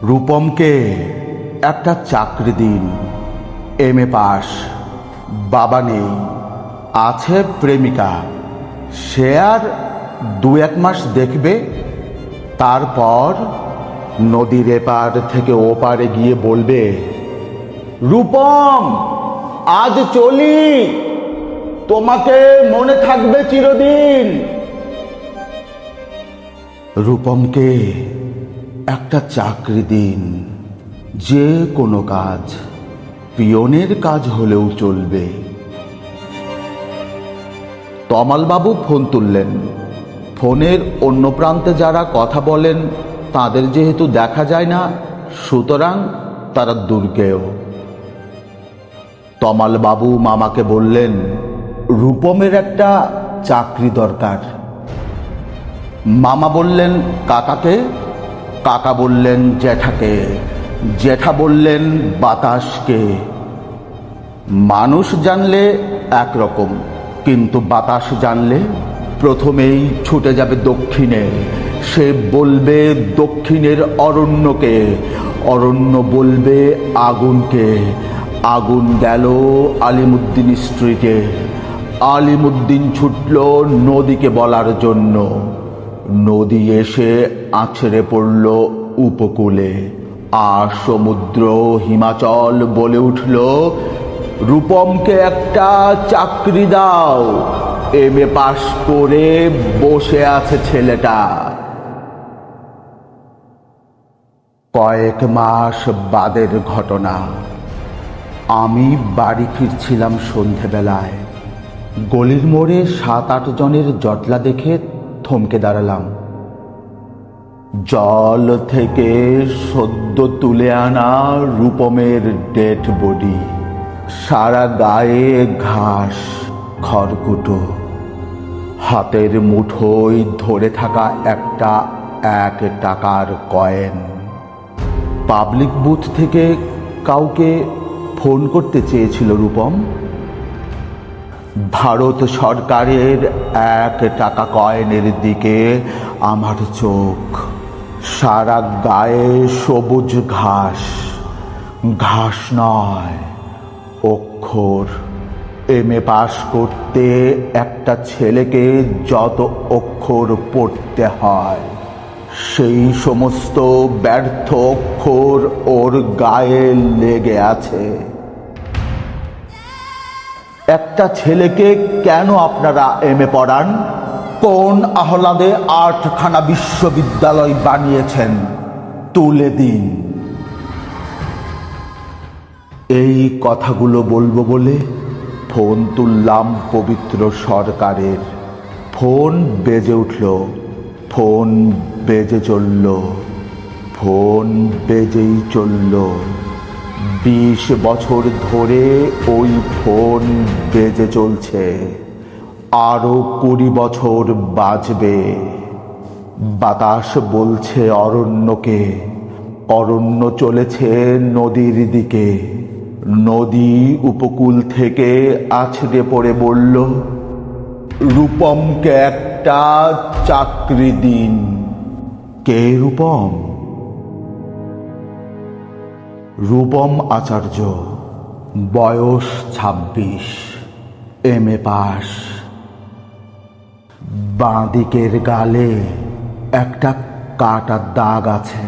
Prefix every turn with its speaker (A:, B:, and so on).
A: রূপমকে একটা চাকরি দিন। এমএ পাস, বাবা নেই, আছে প্রেমিকা। সে আর 2-1 মাস দেখবে, তারপর নদীর এপার থেকে ওপারে গিয়ে বলবে, রূপম আজ চলি, তোমাকে মনে থাকবে চিরদিন। রূপমকে একটা চাকরি দিন, যে কোনো কাজ, পিয়নের কাজ হলেও চলবে। তমালবাবু ফোন তুললেন। ফোনের অন্য প্রান্তে যারা কথা বলেন তাদের যেহেতু দেখা যায় না, সুতরাং তারা দুর্গেয়। তমালবাবু মামাকে বললেন, রূপমের একটা চাকরি দরকার। মামা বললেন কাকাকে, কাকা বললেন জ্যাঠাকে, জ্যাঠা বললেন বাতাসকে। মানুষ জানলে একরকম, কিন্তু বাতাস জানলে প্রথমেই ছুটে যাবে দক্ষিণে। সে বলবে দক্ষিণের অরণ্যকে, অরণ্য বলবে আগুনকে। আগুন গেল আলিমুদ্দিন স্ট্রিটে, আলিমুদ্দিন ছুটল নদীকে বলার জন্য। নদী এসে আছড়ে পড়ল উপকূলে, আর সমুদ্র হিমাচল বলে উঠল, রূপমকে একটা চাকরি দাও, এমএ পাশ করে বসে আছে ছেলেটা। কয়েক মাস বাদের ঘটনা। আমি বাড়ি ফিরছিলাম সন্ধেবেলায়। গলির মোড়ে 7-8 জনের জটলা দেখে থমকে দাঁড়ালাম। জল থেকে সদ্য তুলে আনা রূপমের ডেড বডি, সারা গায়ে ঘাস, খড়কুটো। হাতের মুঠোয় ধরে থাকা একটা 1 টাকার কয়েন। পাবলিক বুথ থেকে কাউকে ফোন করতে চেয়েছিল রূপম। ভারত সরকারের 1 টাকা কয়েনের দিকে আমার চোখ। সারা গায়ে সবুজ ঘাস, ঘাস নয় অক্ষর। এমএ পাস করতে একটা ছেলেকে যত অক্ষর পড়তে হয়, সেই সমস্ত ব্যর্থ অক্ষর ওর গায়ে লেগে আছে। একটা ছেলেকে কেন আপনারা এমএ পড়ান? কোন আহ্লাদে 8খানা বিশ্ববিদ্যালয় বানিয়েছেন? তুলে দিন। এই কথাগুলো বলবো বলে ফোন তুললাম পবিত্র সরকারের। ফোন বেজে উঠল, ফোন বেজে চলল, ফোন বেজেই চলল। 20 বছর ধরে ওই ফোন বেজে চলছে, আরো 20 বছর বাজবে। বাতাস বলছে অরণ্যকে, অরণ্য চলেছে নদীর দিকে। নদী উপকূল থেকে আছড়ে পড়ে বলল, রূপমকে একটা চাকরি দিন। কে রূপম? রূপম আচার্য, বয়স 26, এমএ পাস। বাঁ দিকের গালে একটা কাটার দাগ আছে।